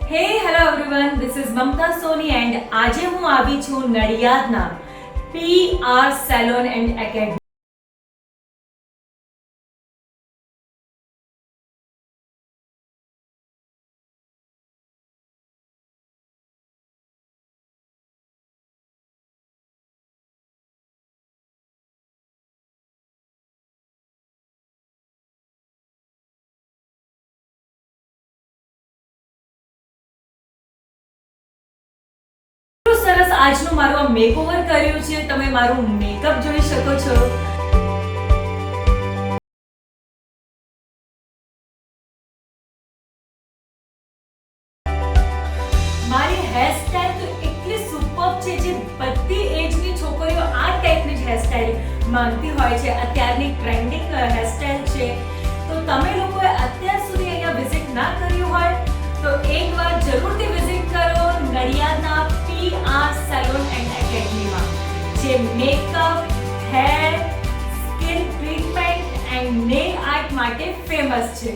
Hey, hello everyone. This is Mamta Soni and આજે હું આવી છું નડિયાદના PR Salon and Academy. સરસ આજનું મારું આ મેકઓવર કર્યું છે. તમે મારું મેકઅપ જોઈ શકો છો. મારી હેરસ્ટાઈલ તો એટલી સુપર્બ છે જે બધી એજની છોકરીઓ આ ટાઈપની જ હેરસ્ટાઈલ માંગતી હોય છે. અત્યારની ટ્રેન્ડિંગ હેરસ્ટાઈલ છે. તો તમે લોકોએ અત્યાર સુધી અહીંયા વિઝિટ ના કર્યું હોય તો એકવાર જરૂરથી વિઝિટ કરો નડિયાદના PR Salon and Academy માં, જે makeup, hair, skin treatment and nail art માટે ફેમસ છે.